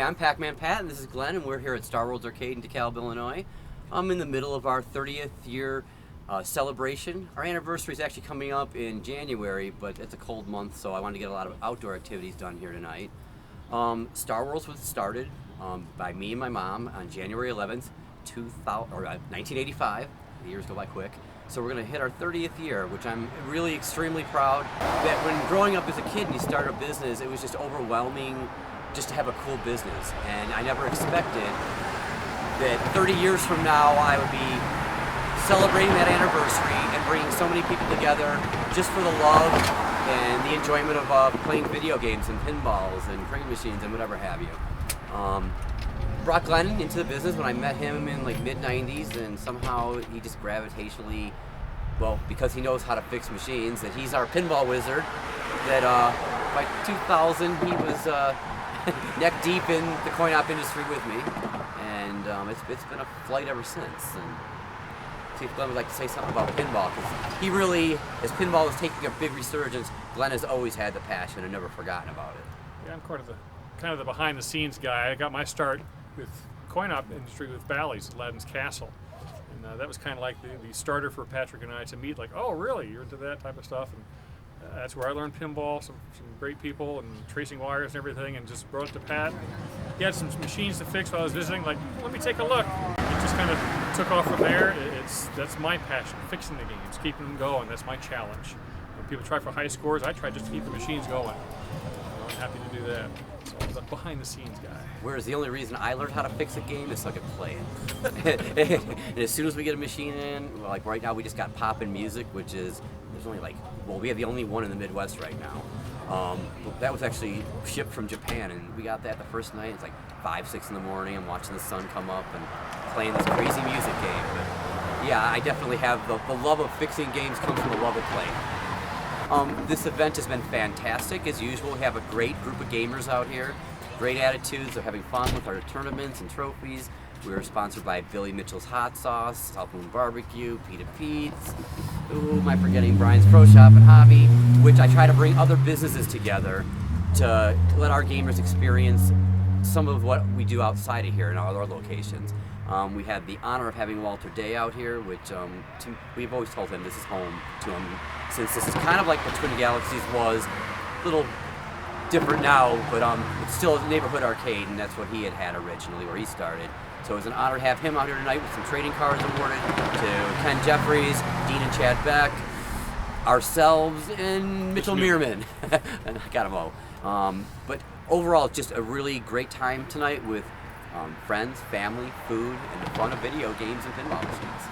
I'm Pac-Man Pat, and this is Glenn, and we're here at Star Worlds Arcade in DeKalb, Illinois. I'm in the middle of our 30th year celebration. Our anniversary is actually coming up in January, but it's a cold month, so I wanted to get a lot of outdoor activities done here tonight. Star Worlds was started by me and my mom on January 11th, 1985. The years go by quick. So we're going to hit our 30th year, which I'm really extremely proud. That when growing up as a kid and you start a business, it was just overwhelming just to have a cool business. And I never expected that 30 years from now I would be celebrating that anniversary and bringing so many people together just for the love and the enjoyment of playing video games and pinballs and crane machines and whatever have you. Brought Glenn into the business when I met him in like mid-90s, and somehow he just gravitationally, well, because he knows how to fix machines, that he's our pinball wizard, that by 2000 he was neck deep in the coin-op industry with me, and it's been a flight ever since. And see if Glenn would like to say something about pinball, because he really, as pinball is taking a big resurgence, Glenn has always had the passion and never forgotten about it. Yeah, I'm kind of the behind-the-scenes guy. I got my start with coin-op industry with Bally's, Aladdin's Castle, and that was kind of like the starter for Patrick and I to meet. Like, oh, really? You're into that type of stuff? And that's where I learned pinball. Some great people and tracing wires and everything, and just brought it to Pat. He had some machines to fix while I was visiting. Like, let me take a look. It just kind of took off from there. That's my passion, fixing the games, keeping them going. That's my challenge. When people try for high scores, I try just to keep the machines going. I'm happy to do that. So I was a behind-the-scenes guy. Whereas the only reason I learned how to fix a game is so I could play it. And as soon as we get a machine in, like right now we just got Poppin' Music, which is, there's only we have the only one in the Midwest right now. That was actually shipped from Japan, and we got that the first night. It's like 5, 6 in the morning. I'm watching the sun come up and playing this crazy music game. But yeah, I definitely have the love of fixing games comes from the love of playing. This event has been fantastic. As usual, we have a great group of gamers out here. Great attitudes. They're having fun with our tournaments and trophies. We're sponsored by Billy Mitchell's Hot Sauce, South Moon Barbecue, Pita Pete's. Who am I forgetting? Brian's Pro Shop and Hobby, which I try to bring other businesses together to let our gamers experience some of what we do outside of here in our other locations. We had the honor of having Walter Day out here, which we've always told him this is home to him, since this is kind of like the Twin Galaxies was, a little different now, but it's still a neighborhood arcade, and that's what he had originally, where he started. So it was an honor to have him out here tonight with some trading cards awarded to Ken Jeffries, Dean and Chad Beck, ourselves, and Mitchell Meerman. And I got them all. But overall, it's just a really great time tonight with friends, family, food, and the fun of video games and pinball machines.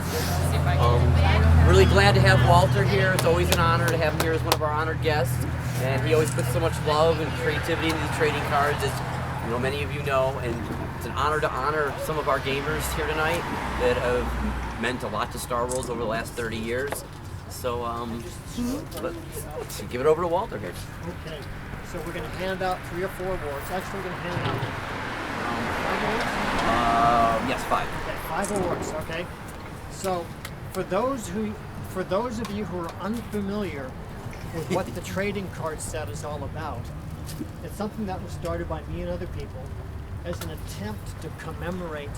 fantastic. Really glad to have Walter here. It's always an honor to have him here as one of our honored guests. And he always puts so much love and creativity into the trading cards, as you know, many of you know. And it's an honor to honor some of our gamers here tonight that have meant a lot to Star Wars over the last 30 years. So let's give it over to Walter here. Okay, so we're going to hand out 3 or 4 awards. Actually, we're going to hand out 5 awards. Yes, 5. Okay, 5 awards. Okay, so for those of you who are unfamiliar with what the trading card set is all about, it's something that was started by me and other people as an attempt to commemorate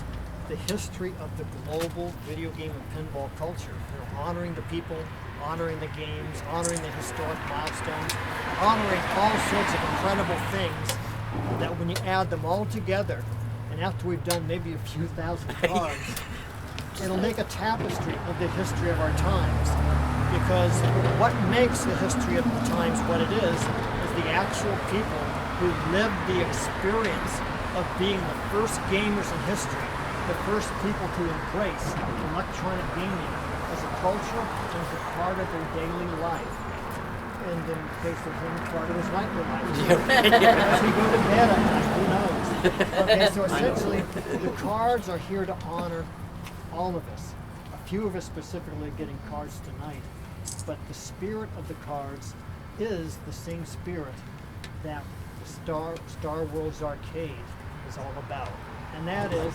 the history of the global video game and pinball culture. You know, honoring the people, honoring the games, honoring the historic milestones, honoring all sorts of incredible things that when you add them all together, and after we've done maybe a few thousand cards, it'll make a tapestry of the history of our times. Because what makes the history of the times what it is the actual people who lived the experience of being the first gamers in history, the first people to embrace electronic gaming as a culture and as a part of their daily life. And in case of him, part of his nightly life. As we go to bed at night, who knows? Okay, so essentially, the cards are here to honor all of us. A few of us specifically are getting cards tonight, but the spirit of the cards is the same spirit that the Star Wars Arcade is all about. And that is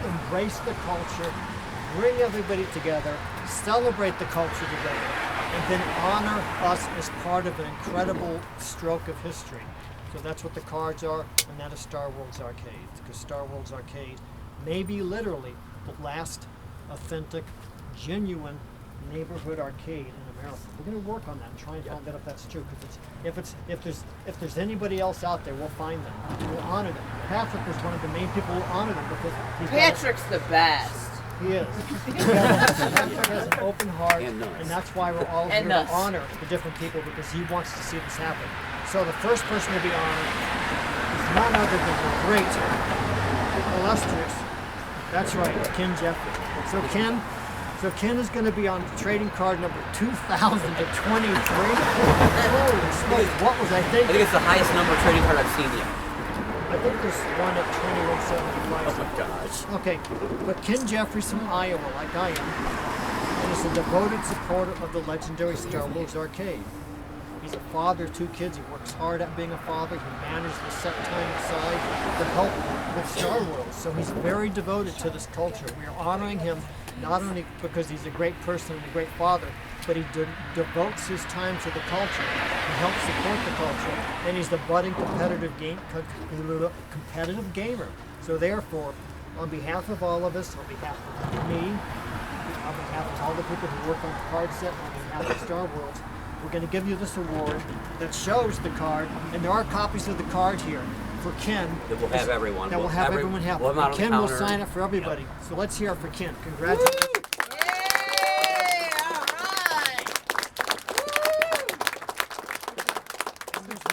embrace the culture, bring everybody together, celebrate the culture together, and then honor us as part of an incredible stroke of history. So that's what the cards are, and that is Star Wars Arcade. Because Star Wars Arcade may be literally the last authentic, genuine neighborhood arcade in America. We're going to work on that and try and find out if that's true. Because if there's anybody else out there, we'll find them. We'll honor them. Patrick was one of the main people who honor them because Patrick's the best. He is. Patrick has an open heart, and that's why we're all here to honor the different people, because he wants to see this happen. So the first person to be honored is none other than the great, illustrious, that's right, Ken Jeffrey. So Ken is going to be on trading card number 2023. Holy smokes, what was I thinking? I think it's the highest number of trading card I've seen yet. I think there's one at 2175. Oh my gosh. Okay, but Ken Jeffries from Iowa, like I am, and is a devoted supporter of the legendary Star Wars Arcade. He's a father of 2 kids. He works hard at being a father. He manages to set time aside to help with Star Wars. So he's very devoted to this culture. We are honoring him not only because he's a great person and a great father, but he devotes his time to the culture. He helps support the culture, and he's the budding competitive gamer. So therefore, on behalf of all of us, on behalf of me, on behalf of all the people who work on the card set, on behalf of Star Wars, we're going to give you this award that shows the card, and there are copies of the card here for Ken. That will have everyone. That will have everyone have. We'll have Ken will sign it for everybody. Yep. So let's hear it for Ken. Congratulations. Yay! All right. And there's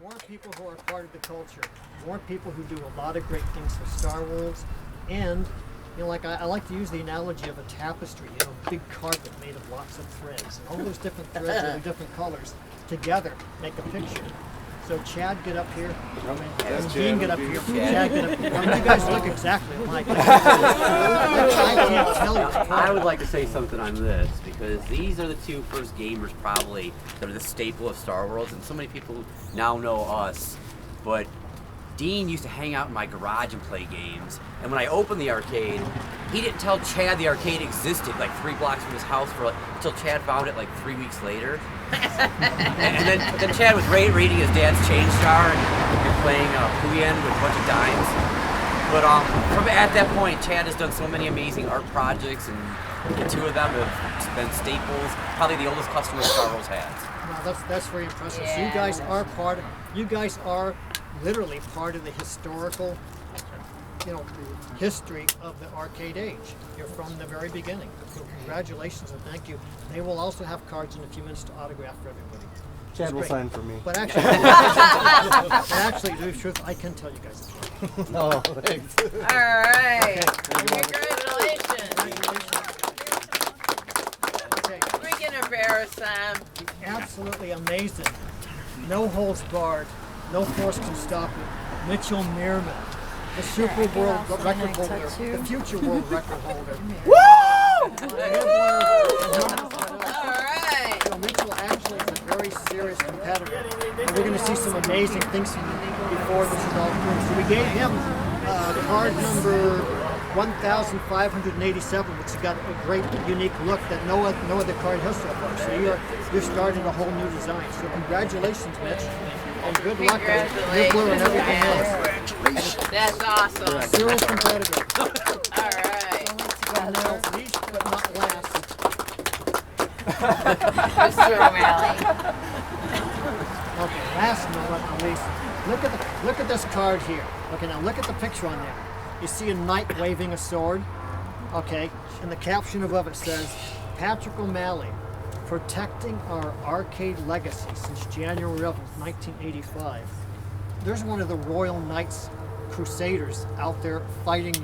more people who are part of the culture, more people who do a lot of great things for Star Wars, and you know, like I like to use the analogy of a tapestry, you know, big carpet made of lots of threads. And all those different threads of different colors together make a picture. So Chad, get up here. And Dean, get up here. Chad, get up here. I mean, you guys look exactly alike. I can't tell you. I would like to say something on this, because these are the 2 first gamers probably that are the staple of Star Wars, and so many people now know us. But Dean used to hang out in my garage and play games, and when I opened the arcade, he didn't tell Chad the arcade existed like 3 blocks from his house until Chad found it like 3 weeks later. and then Chad was raiding his dad's change jar and playing Puyen with a bunch of dimes. But from at that point, Chad has done so many amazing art projects, and the 2 of them have been staples. Probably the oldest customer Star Wars has. Wow, that's very impressive. Yeah. So you guys are literally part of the historical, you know, history of the arcade age. You're from the very beginning. So congratulations and thank you. They will also have cards in a few minutes to autograph for everybody. Chad will sign for me. But actually, to be truth, I can tell you guys. Oh, thanks. All right. Okay. Congratulations. Okay, Freaking embarrassing. absolutely amazing. No holds barred. No force can stop it. Mitchell Meerman, the Super World record holder, the future world record holder. Alright. So Mitchell actually is a very serious competitor. And we're going to see some amazing things before this is all through. So we gave him card number 1,587, which has got a great, unique look that no other card has so far. So you're starting a whole new design. So congratulations, Mitch, and good luck with your blue and everything else. That's awesome. Serious competitor. Alright. And now, least but not last, Mr. O'Malley. okay, last but not least, look at this card here. Okay, now look at the picture on there. You see a knight waving a sword. Okay, and the caption above it says, Patrick O'Malley, protecting our arcade legacy since January 11th, 1985. There's one of the Royal Knights Crusaders out there fighting,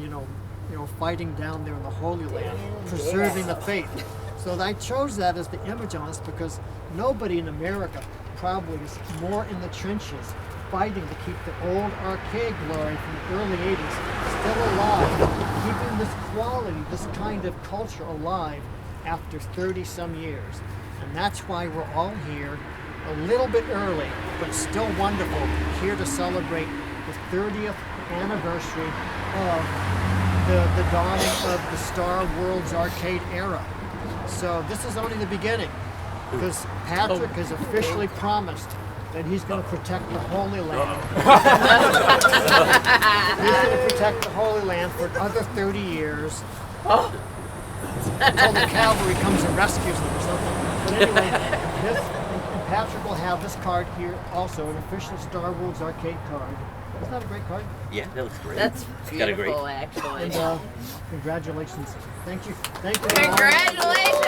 fighting down there in the Holy Land, preserving the faith. So I chose that as the image on this because nobody in America probably is more in the trenches fighting to keep the old arcade glory from the early 80s still alive, keeping this quality, this kind of culture alive after 30-some years. And that's why we're all here a little bit early, but still wonderful, here to celebrate the 30th anniversary of the dawning of the Star World's arcade era. So this is only the beginning, because Patrick has officially promised that he's going to protect the Holy Land. He's going to protect the Holy Land for another 30 years. Until the cavalry comes and rescues them or something. But anyway, and Patrick will have this card here also, an official Star Wars arcade card. Isn't that a great card? Yeah, that looks great. That's Got a great- beautiful, actually. And congratulations. Thank you. Thank you. Congratulations!